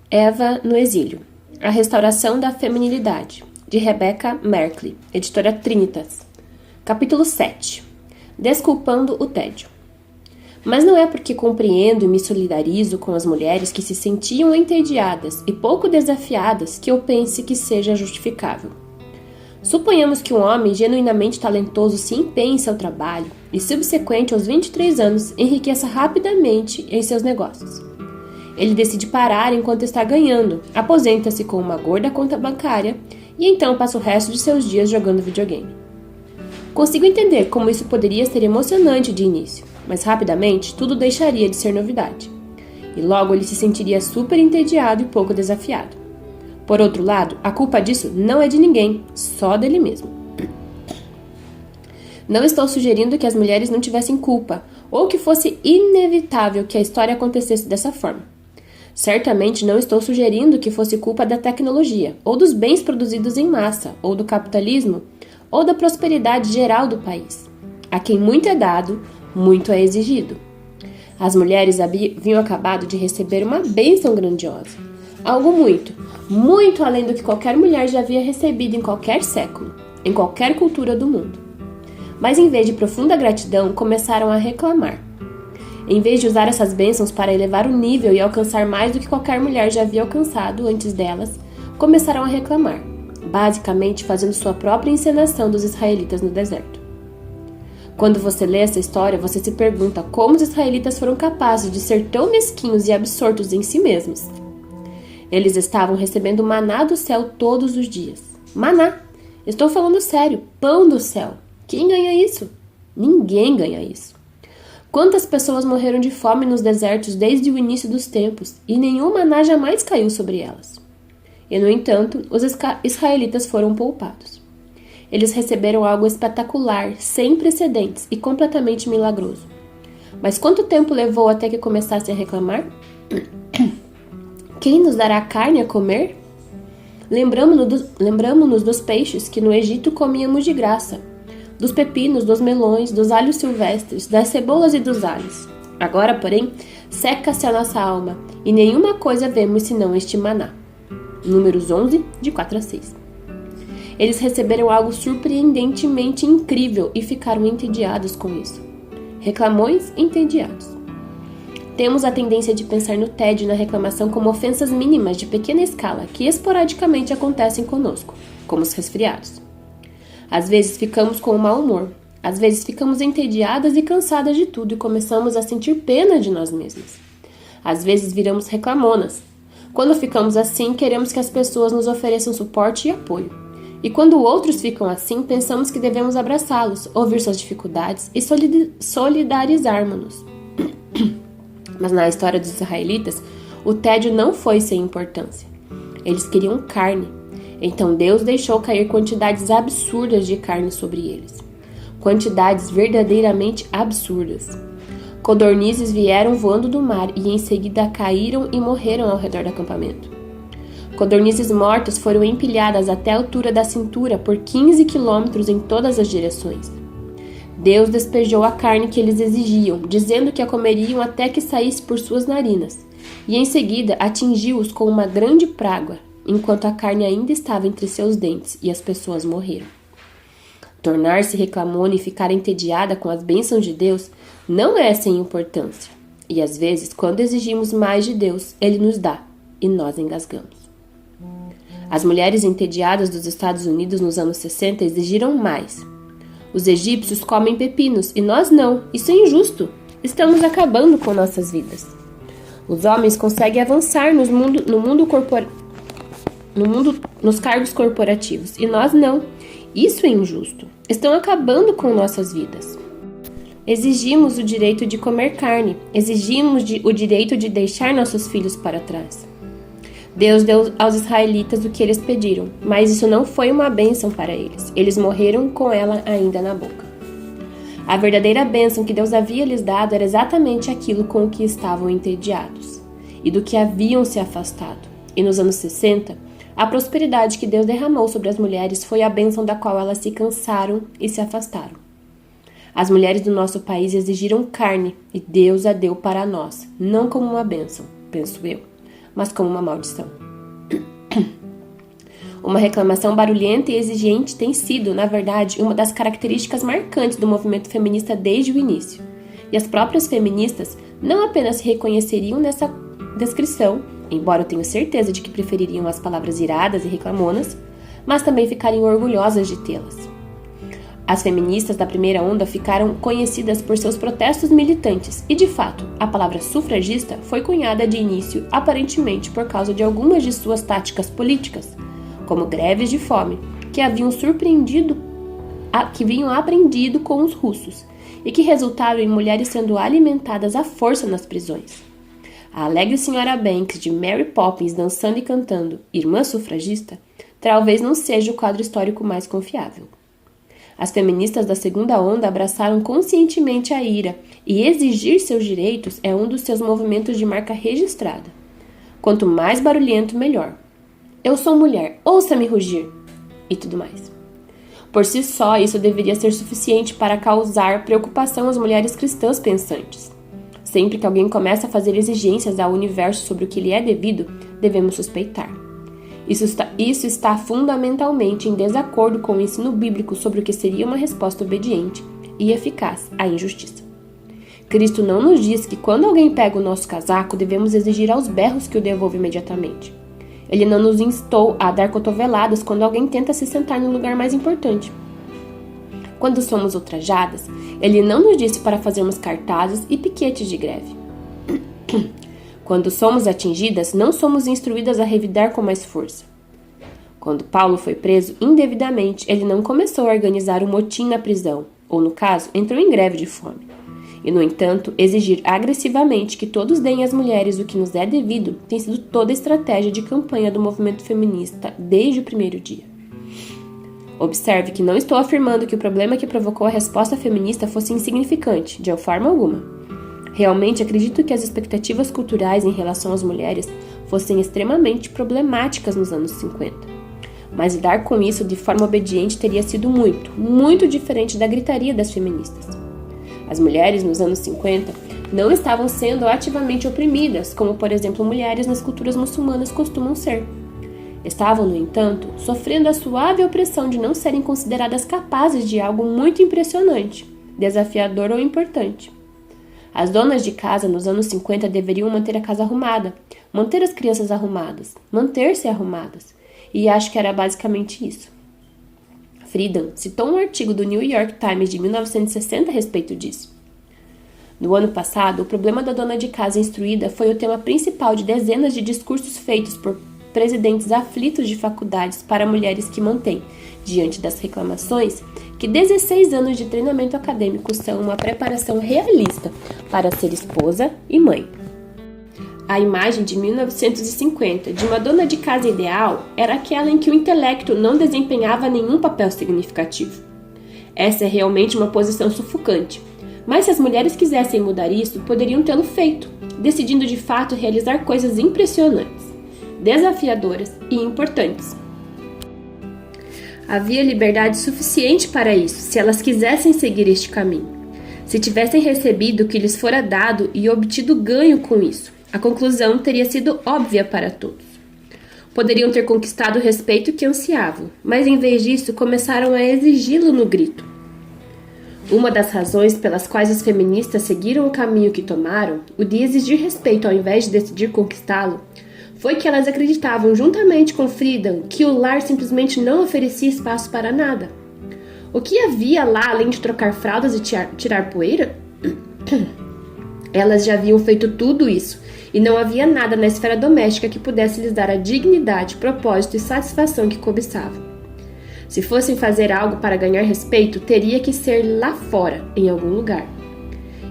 Eva no Exílio. A Restauração da Feminilidade, de Rebecca Merkley, editora Trinitas. Capítulo 7. Desculpando o tédio. Mas não é porque compreendo e me solidarizo com as mulheres que se sentiam entediadas e pouco desafiadas que eu pense que seja justificável. Suponhamos que um homem genuinamente talentoso se empenhe em seu trabalho e, subsequente aos 23 anos, enriqueça rapidamente em seus negócios. Ele decide parar enquanto está ganhando, aposenta-se com uma gorda conta bancária e então passa o resto de seus dias jogando videogame. Consigo entender como isso poderia ser emocionante de início, mas rapidamente tudo deixaria de ser novidade. E logo ele se sentiria super entediado e pouco desafiado. Por outro lado, a culpa disso não é de ninguém, só dele mesmo. Não estou sugerindo que as mulheres não tivessem culpa, ou que fosse inevitável que a história acontecesse dessa forma. Certamente não estou sugerindo que fosse culpa da tecnologia, ou dos bens produzidos em massa, ou do capitalismo, ou da prosperidade geral do país. A quem muito é dado, muito é exigido. As mulheres haviam acabado de receber uma bênção grandiosa. Algo muito, muito além do que qualquer mulher já havia recebido em qualquer século, em qualquer cultura do mundo. Mas em vez de profunda gratidão, começaram a reclamar. Em vez de usar essas bênçãos para elevar o nível e alcançar mais do que qualquer mulher já havia alcançado antes delas, começaram a reclamar, basicamente fazendo sua própria encenação dos israelitas no deserto. Quando você lê essa história, você se pergunta como os israelitas foram capazes de ser tão mesquinhos e absortos em si mesmos. Eles estavam recebendo maná do céu todos os dias. Maná! Estou falando sério, pão do céu. Quem ganha isso? Ninguém ganha isso. Quantas pessoas morreram de fome nos desertos desde o início dos tempos, e nenhum maná jamais caiu sobre elas. E, no entanto, os israelitas foram poupados. Eles receberam algo espetacular, sem precedentes e completamente milagroso. Mas quanto tempo levou até que começassem a reclamar? Quem nos dará carne a comer? Lembramo-nos dos peixes que no Egito comíamos de graça, dos pepinos, dos melões, dos alhos silvestres, das cebolas e dos alhos. Agora, porém, seca-se a nossa alma, e nenhuma coisa vemos senão este maná. Números 11, de 4 a 6. Eles receberam algo surpreendentemente incrível e ficaram entediados com isso. Reclamões entediados. Temos a tendência de pensar no tédio e na reclamação como ofensas mínimas de pequena escala que esporadicamente acontecem conosco, como os resfriados. Às vezes ficamos com um mau humor, às vezes ficamos entediadas e cansadas de tudo e começamos a sentir pena de nós mesmas. Às vezes viramos reclamonas. Quando ficamos assim, queremos que as pessoas nos ofereçam suporte e apoio. E quando outros ficam assim, pensamos que devemos abraçá-los, ouvir suas dificuldades e solidarizarmos-nos. Mas na história dos israelitas, o tédio não foi sem importância. Eles queriam carne. Então Deus deixou cair quantidades absurdas de carne sobre eles. Quantidades verdadeiramente absurdas. Codornizes vieram voando do mar e em seguida caíram e morreram ao redor do acampamento. Codornizes mortas foram empilhadas até a altura da cintura por 15 quilômetros em todas as direções. Deus despejou a carne que eles exigiam, dizendo que a comeriam até que saísse por suas narinas, e em seguida atingiu-os com uma grande praga, enquanto a carne ainda estava entre seus dentes e as pessoas morreram. Tornar-se reclamona e ficar entediada com as bênçãos de Deus não é sem importância. E às vezes, quando exigimos mais de Deus, Ele nos dá e nós engasgamos. As mulheres entediadas dos Estados Unidos nos anos 60 exigiram mais. Os egípcios comem pepinos e nós não. Isso é injusto. Estamos acabando com nossas vidas. Os homens conseguem avançar nos cargos corporativos, e nós não. Isso é injusto. Estão acabando com nossas vidas. Exigimos o direito de comer carne. Exigimos o direito de deixar nossos filhos para trás. Deus deu aos israelitas o que eles pediram, mas isso não foi uma bênção para eles. Eles morreram com ela ainda na boca. A verdadeira bênção que Deus havia lhes dado era exatamente aquilo com o que estavam entediados e do que haviam se afastado. E nos anos 60, a prosperidade que Deus derramou sobre as mulheres foi a bênção da qual elas se cansaram e se afastaram. As mulheres do nosso país exigiram carne e Deus a deu para nós, não como uma bênção, penso eu, mas como uma maldição. Uma reclamação barulhenta e exigente tem sido, na verdade, uma das características marcantes do movimento feminista desde o início. E as próprias feministas não apenas se reconheceriam nessa descrição, embora eu tenha certeza de que prefeririam as palavras iradas e reclamonas, mas também ficariam orgulhosas de tê-las. As feministas da primeira onda ficaram conhecidas por seus protestos militantes e, de fato, a palavra sufragista foi cunhada de início aparentemente por causa de algumas de suas táticas políticas, como greves de fome, que vinham aprendido com os russos e que resultaram em mulheres sendo alimentadas à força nas prisões. A alegre senhora Banks de Mary Poppins dançando e cantando Irmã Sufragista talvez não seja o quadro histórico mais confiável. As feministas da segunda onda abraçaram conscientemente a ira e exigir seus direitos é um dos seus movimentos de marca registrada. Quanto mais barulhento, melhor. Eu sou mulher, ouça-me rugir! E tudo mais. Por si só, isso deveria ser suficiente para causar preocupação às mulheres cristãs pensantes. Sempre que alguém começa a fazer exigências ao universo sobre o que lhe é devido, devemos suspeitar. Isso está fundamentalmente em desacordo com o ensino bíblico sobre o que seria uma resposta obediente e eficaz à injustiça. Cristo não nos diz que quando alguém pega o nosso casaco, devemos exigir aos berros que o devolva imediatamente. Ele não nos instou a dar cotoveladas quando alguém tenta se sentar no lugar mais importante. Quando somos ultrajadas, ele não nos disse para fazermos cartazes e piquetes de greve. Quando somos atingidas, não somos instruídas a revidar com mais força. Quando Paulo foi preso indevidamente, ele não começou a organizar um motim na prisão, ou no caso, entrou em greve de fome. E, no entanto, exigir agressivamente que todos deem às mulheres o que nos é devido tem sido toda a estratégia de campanha do movimento feminista desde o primeiro dia. Observe que não estou afirmando que o problema que provocou a resposta feminista fosse insignificante, de forma alguma. Realmente acredito que as expectativas culturais em relação às mulheres fossem extremamente problemáticas nos anos 50. Mas lidar com isso de forma obediente teria sido muito, muito diferente da gritaria das feministas. As mulheres, nos anos 50, não estavam sendo ativamente oprimidas, como, por exemplo, mulheres nas culturas muçulmanas costumam ser. Estavam, no entanto, sofrendo a suave opressão de não serem consideradas capazes de algo muito impressionante, desafiador ou importante. As donas de casa nos anos 50 deveriam manter a casa arrumada, manter as crianças arrumadas, manter-se arrumadas, e acho que era basicamente isso. Friedan citou um artigo do New York Times de 1960 a respeito disso. No ano passado, o problema da dona de casa instruída foi o tema principal de dezenas de discursos feitos por presidentes aflitos de faculdades para mulheres que mantêm, diante das reclamações, que 16 anos de treinamento acadêmico são uma preparação realista para ser esposa e mãe. A imagem de 1950 de uma dona de casa ideal era aquela em que o intelecto não desempenhava nenhum papel significativo. Essa é realmente uma posição sufocante, mas se as mulheres quisessem mudar isso, poderiam tê-lo feito, decidindo de fato realizar coisas impressionantes, desafiadoras e importantes. Havia liberdade suficiente para isso, se elas quisessem seguir este caminho. Se tivessem recebido o que lhes fora dado e obtido ganho com isso, a conclusão teria sido óbvia para todos. Poderiam ter conquistado o respeito que ansiavam, mas em vez disso começaram a exigi-lo no grito. Uma das razões pelas quais as feministas seguiram o caminho que tomaram, o de exigir respeito ao invés de decidir conquistá-lo, foi que elas acreditavam, juntamente com Friedan, que o lar simplesmente não oferecia espaço para nada. O que havia lá além de trocar fraldas e tirar poeira? Elas já haviam feito tudo isso, e não havia nada na esfera doméstica que pudesse lhes dar a dignidade, propósito e satisfação que cobiçavam. Se fossem fazer algo para ganhar respeito, teria que ser lá fora, em algum lugar.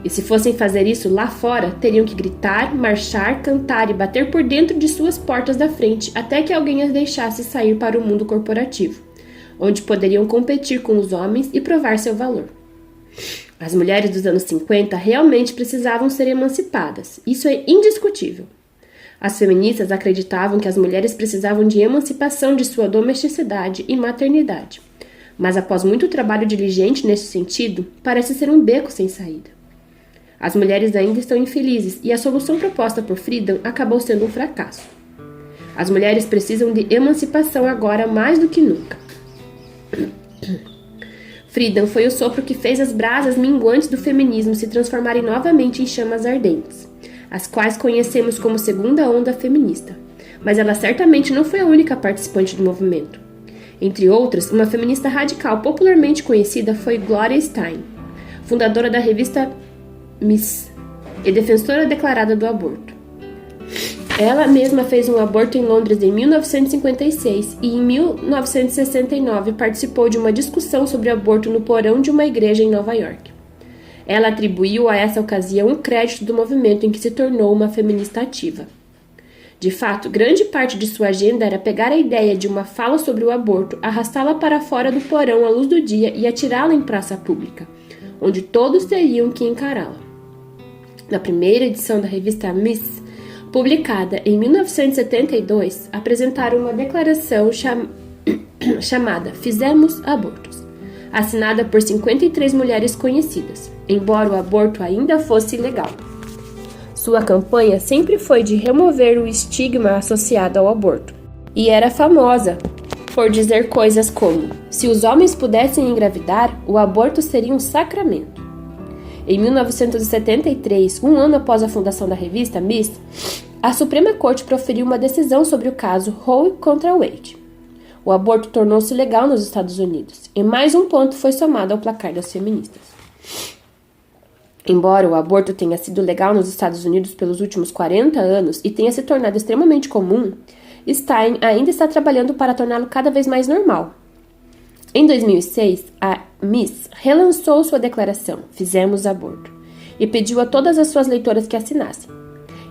E se fossem fazer isso lá fora, teriam que gritar, marchar, cantar e bater por dentro de suas portas da frente até que alguém as deixasse sair para o mundo corporativo, onde poderiam competir com os homens e provar seu valor. As mulheres dos anos 50 realmente precisavam ser emancipadas, isso é indiscutível. As feministas acreditavam que as mulheres precisavam de emancipação de sua domesticidade e maternidade, mas após muito trabalho diligente nesse sentido, parece ser um beco sem saída. As mulheres ainda estão infelizes e a solução proposta por Friedan acabou sendo um fracasso. As mulheres precisam de emancipação agora mais do que nunca. Friedan foi o sopro que fez as brasas minguantes do feminismo se transformarem novamente em chamas ardentes, as quais conhecemos como segunda onda feminista. Mas ela certamente não foi a única participante do movimento. Entre outras, uma feminista radical popularmente conhecida foi Gloria Steinem, fundadora da revista Miss e defensora declarada do aborto. Ela mesma fez um aborto em Londres em 1956 e em 1969 participou de uma discussão sobre aborto no porão de uma igreja em Nova York. Ela atribuiu a essa ocasião um crédito do movimento em que se tornou uma feminista ativa. De fato, grande parte de sua agenda era pegar a ideia de uma fala sobre o aborto, arrastá-la para fora do porão à luz do dia e atirá-la em praça pública, onde todos teriam que encará-la. Na primeira edição da revista Miss, publicada em 1972, apresentaram uma declaração chamada Fizemos Abortos, assinada por 53 mulheres conhecidas, embora o aborto ainda fosse ilegal. Sua campanha sempre foi de remover o estigma associado ao aborto, e era famosa por dizer coisas como: se os homens pudessem engravidar, o aborto seria um sacramento. Em 1973, um ano após a fundação da revista Miss, a Suprema Corte proferiu uma decisão sobre o caso Roe contra Wade. O aborto tornou-se legal nos Estados Unidos, e mais um ponto foi somado ao placar das feministas. Embora o aborto tenha sido legal nos Estados Unidos pelos últimos 40 anos e tenha se tornado extremamente comum, Stein ainda está trabalhando para torná-lo cada vez mais normal. Em 2006, a Miss relançou sua declaração Fizemos Aborto e pediu a todas as suas leitoras que assinassem.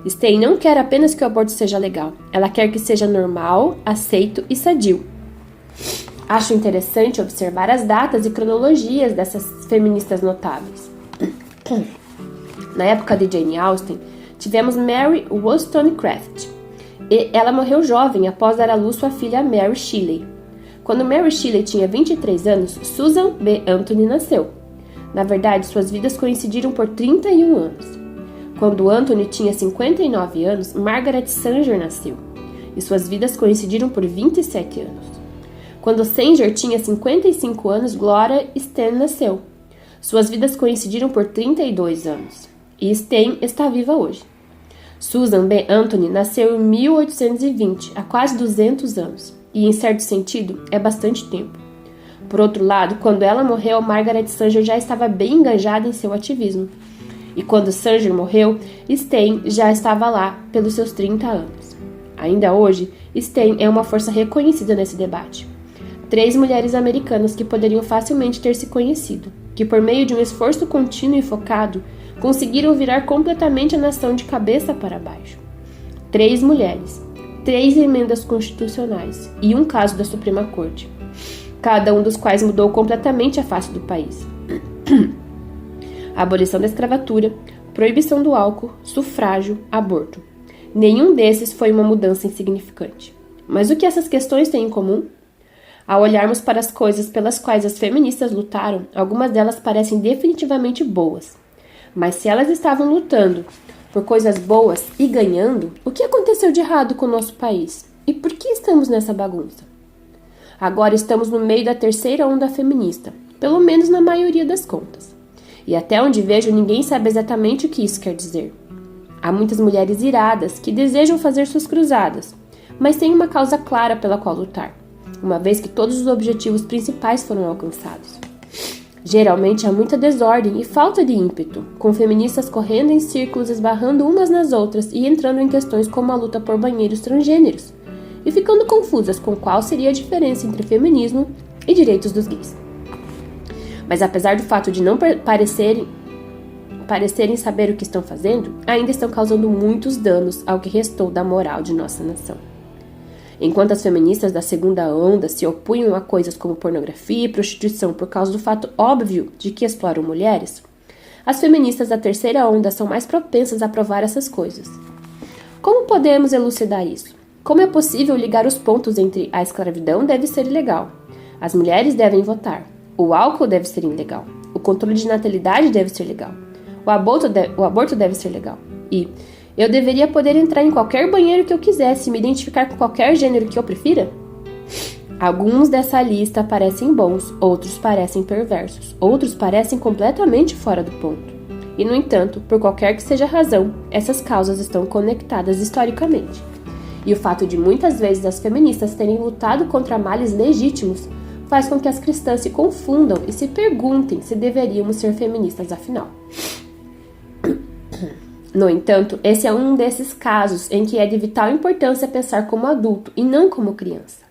Stein não quer apenas que o aborto seja legal, ela quer que seja normal, aceito e sadio. Acho interessante observar as datas e cronologias dessas feministas notáveis. Na época de Jane Austen, tivemos Mary Wollstonecraft, e ela morreu jovem após dar à luz sua filha Mary Shelley. Quando Mary Shelley tinha 23 anos, Susan B. Anthony nasceu. Na verdade, suas vidas coincidiram por 31 anos. Quando Anthony tinha 59 anos, Margaret Sanger nasceu, e suas vidas coincidiram por 27 anos. Quando Sanger tinha 55 anos, Gloria Steinem nasceu. Suas vidas coincidiram por 32 anos, e Steinem está viva hoje. Susan B. Anthony nasceu em 1820, há quase 200 anos, e em certo sentido é bastante tempo. Por outro lado, quando ela morreu, Margaret Sanger já estava bem engajada em seu ativismo. E quando Sanger morreu, Steinem já estava lá pelos seus 30 anos. Ainda hoje, Steinem é uma força reconhecida nesse debate. 3 mulheres americanas que poderiam facilmente ter se conhecido, que por meio de um esforço contínuo e focado, conseguiram virar completamente a nação de cabeça para baixo. 3 mulheres, 3 emendas constitucionais e um caso da Suprema Corte, cada um dos quais mudou completamente a face do país. A abolição da escravatura, proibição do álcool, sufrágio, aborto. Nenhum desses foi uma mudança insignificante. Mas o que essas questões têm em comum? Ao olharmos para as coisas pelas quais as feministas lutaram, algumas delas parecem definitivamente boas. Mas se elas estavam lutando por coisas boas e ganhando, o que aconteceu de errado com o nosso país? E por que estamos nessa bagunça? Agora estamos no meio da terceira onda feminista, pelo menos na maioria das contas. E até onde vejo, ninguém sabe exatamente o que isso quer dizer. Há muitas mulheres iradas que desejam fazer suas cruzadas, mas têm uma causa clara pela qual lutar, uma vez que todos os objetivos principais foram alcançados. Geralmente há muita desordem e falta de ímpeto, com feministas correndo em círculos, esbarrando umas nas outras e entrando em questões como a luta por banheiros transgêneros, e ficando confusas com qual seria a diferença entre feminismo e direitos dos gays. Mas apesar do fato de não parecerem saber o que estão fazendo, ainda estão causando muitos danos ao que restou da moral de nossa nação. Enquanto as feministas da segunda onda se opunham a coisas como pornografia e prostituição por causa do fato óbvio de que exploram mulheres, as feministas da terceira onda são mais propensas a provar essas coisas. Como podemos elucidar isso? Como é possível ligar os pontos entre a escravidão deve ser ilegal, as mulheres devem votar, o álcool deve ser ilegal, o controle de natalidade deve ser legal, o aborto deve ser legal e Eu deveria poder entrar em qualquer banheiro que eu quisesse e me identificar com qualquer gênero que eu prefira? Alguns dessa lista parecem bons, outros parecem perversos, outros parecem completamente fora do ponto. E, no entanto, por qualquer que seja a razão, essas causas estão conectadas historicamente. E o fato de muitas vezes as feministas terem lutado contra males legítimos faz com que as cristãs se confundam e se perguntem se deveríamos ser feministas afinal. No entanto, esse é um desses casos em que é de vital importância pensar como adulto e não como criança.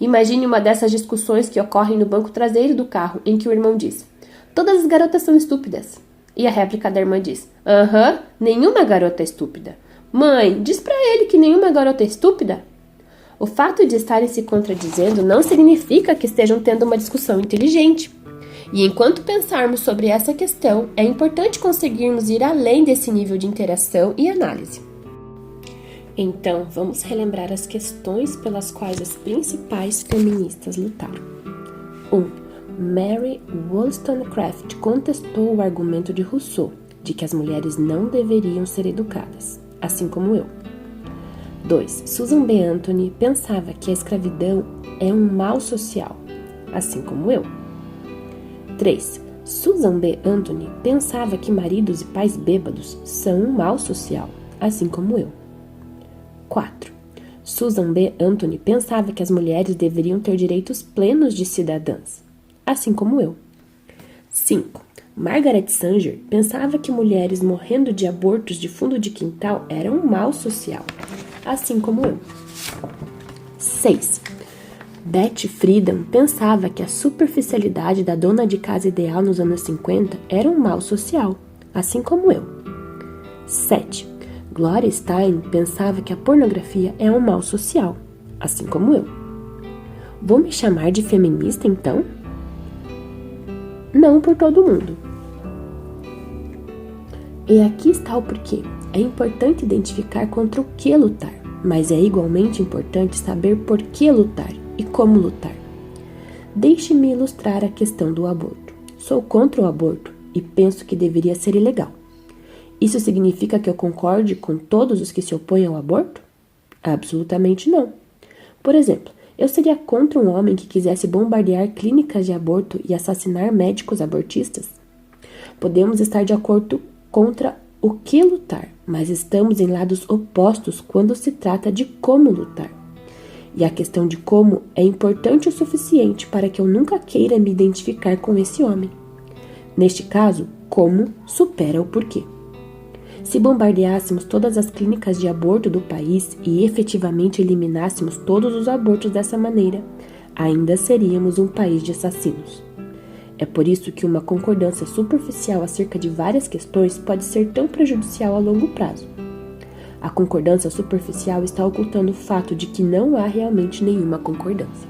Imagine uma dessas discussões que ocorrem no banco traseiro do carro, em que o irmão diz: "Todas as garotas são estúpidas." E a réplica da irmã diz: "Aham, nenhuma garota é estúpida." "Mãe, diz pra ele que nenhuma garota é estúpida." O fato de estarem se contradizendo não significa que estejam tendo uma discussão inteligente. E enquanto pensarmos sobre essa questão, é importante conseguirmos ir além desse nível de interação e análise. Então, vamos relembrar as questões pelas quais as principais feministas lutaram. 1. Mary Wollstonecraft contestou o argumento de Rousseau de que as mulheres não deveriam ser educadas, assim como eu. 2. Susan B. Anthony pensava que a escravidão é um mal social, assim como eu. 3. Susan B. Anthony pensava que maridos e pais bêbados são um mal social, assim como eu. 4. Susan B. Anthony pensava que as mulheres deveriam ter direitos plenos de cidadãs, assim como eu. 5. Margaret Sanger pensava que mulheres morrendo de abortos de fundo de quintal eram um mal social, assim como eu. 6. Betty Friedan pensava que a superficialidade da dona de casa ideal nos anos 50 era um mal social, assim como eu. 7. Gloria Steinem pensava que a pornografia é um mal social, assim como eu. Vou me chamar de feminista, então? Não por todo mundo. E aqui está o porquê. É importante identificar contra o que lutar, mas é igualmente importante saber por que lutar e como lutar. Deixe-me ilustrar a questão do aborto. Sou contra o aborto e penso que deveria ser ilegal. Isso significa que eu concorde com todos os que se opõem ao aborto? Absolutamente não. Por exemplo, eu seria contra um homem que quisesse bombardear clínicas de aborto e assassinar médicos abortistas? Podemos estar de acordo contra o que lutar, mas estamos em lados opostos quando se trata de como lutar. E a questão de como é importante o suficiente para que eu nunca queira me identificar com esse homem. Neste caso, como supera o porquê. Se bombardeássemos todas as clínicas de aborto do país e efetivamente eliminássemos todos os abortos dessa maneira, ainda seríamos um país de assassinos. É por isso que uma concordância superficial acerca de várias questões pode ser tão prejudicial a longo prazo. A concordância superficial está ocultando o fato de que não há realmente nenhuma concordância.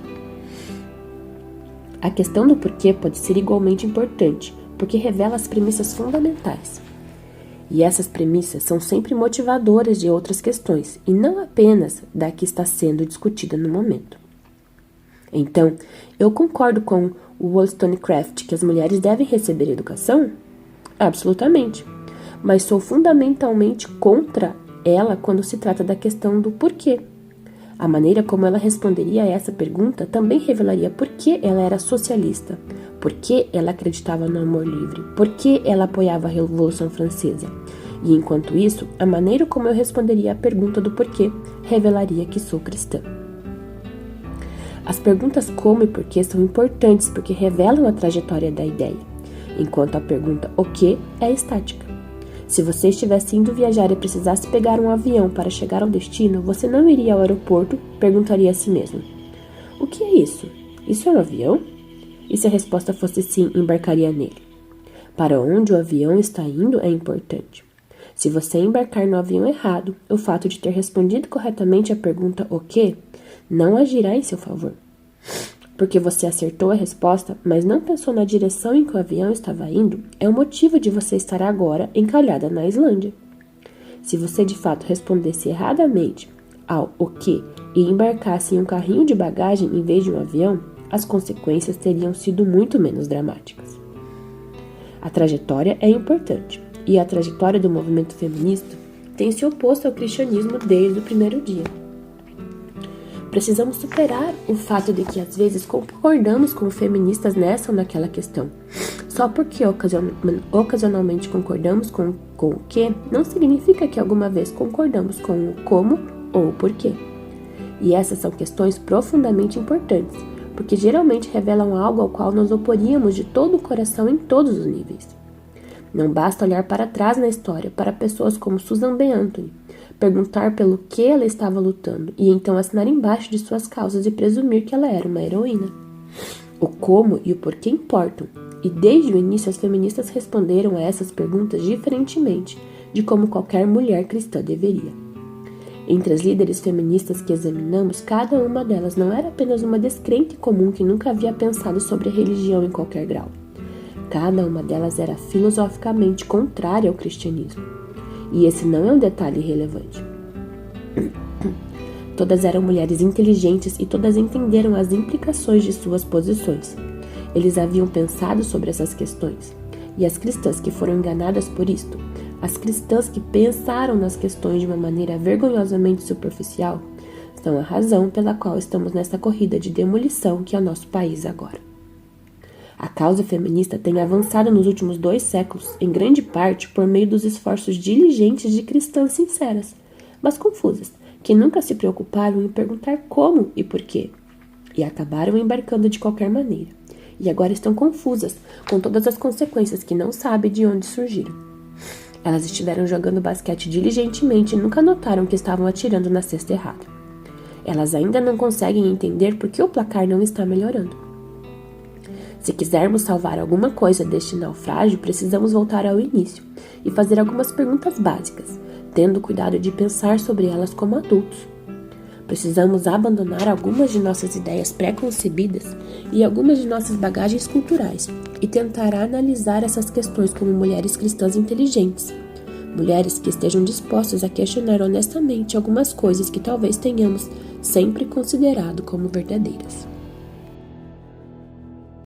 A questão do porquê pode ser igualmente importante, porque revela as premissas fundamentais. E essas premissas são sempre motivadoras de outras questões, e não apenas da que está sendo discutida no momento. Então, eu concordo com o Wollstonecraft que as mulheres devem receber educação? Absolutamente. Mas sou fundamentalmente contra ela quando se trata da questão do porquê. A maneira como ela responderia a essa pergunta também revelaria por que ela era socialista, por que ela acreditava no amor livre, por que ela apoiava a Revolução Francesa. E enquanto isso, a maneira como eu responderia a pergunta do porquê revelaria que sou cristã. As perguntas como e porquê são importantes porque revelam a trajetória da ideia, enquanto a pergunta o que é estática. Se você estivesse indo viajar e precisasse pegar um avião para chegar ao destino, você não iria ao aeroporto, perguntaria a si mesmo: o que é isso? Isso é um avião? E se a resposta fosse sim, embarcaria nele. Para onde o avião está indo é importante. Se você embarcar no avião errado, o fato de ter respondido corretamente a pergunta o que não agirá em seu favor. Porque você acertou a resposta, mas não pensou na direção em que o avião estava indo, é o motivo de você estar agora encalhada na Islândia. Se você de fato respondesse erradamente ao o que e embarcasse em um carrinho de bagagem em vez de um avião, as consequências teriam sido muito menos dramáticas. A trajetória é importante, e a trajetória do movimento feminista tem se oposto ao cristianismo desde o primeiro dia. Precisamos superar o fato de que às vezes concordamos com feministas nessa ou naquela questão. Só porque ocasionalmente concordamos com o que, não significa que alguma vez concordamos com o como ou o porquê. E essas são questões profundamente importantes, porque geralmente revelam algo ao qual nos oporíamos de todo o coração em todos os níveis. Não basta olhar para trás na história, para pessoas como Susan B. Anthony, perguntar pelo que ela estava lutando e então assinar embaixo de suas causas e presumir que ela era uma heroína. O como e o porquê importam, e desde o início as feministas responderam a essas perguntas diferentemente de como qualquer mulher cristã deveria. Entre as líderes feministas que examinamos, cada uma delas não era apenas uma descrente comum que nunca havia pensado sobre a religião em qualquer grau. Cada uma delas era filosoficamente contrária ao cristianismo. E esse não é um detalhe irrelevante. Todas eram mulheres inteligentes e todas entenderam as implicações de suas posições. Eles haviam pensado sobre essas questões. E as cristãs que foram enganadas por isto, as cristãs que pensaram nas questões de uma maneira vergonhosamente superficial, são a razão pela qual estamos nessa corrida de demolição que é o nosso país agora. A causa feminista tem avançado nos últimos 2 séculos, em grande parte por meio dos esforços diligentes de cristãs sinceras, mas confusas, que nunca se preocuparam em perguntar como e por quê, e acabaram embarcando de qualquer maneira, e agora estão confusas com todas as consequências que não sabem de onde surgiram. Elas estiveram jogando basquete diligentemente e nunca notaram que estavam atirando na cesta errada. Elas ainda não conseguem entender por que o placar não está melhorando. Se quisermos salvar alguma coisa deste naufrágio, precisamos voltar ao início e fazer algumas perguntas básicas, tendo cuidado de pensar sobre elas como adultos. Precisamos abandonar algumas de nossas ideias pré-concebidas e algumas de nossas bagagens culturais e tentar analisar essas questões como mulheres cristãs inteligentes, mulheres que estejam dispostas a questionar honestamente algumas coisas que talvez tenhamos sempre considerado como verdadeiras.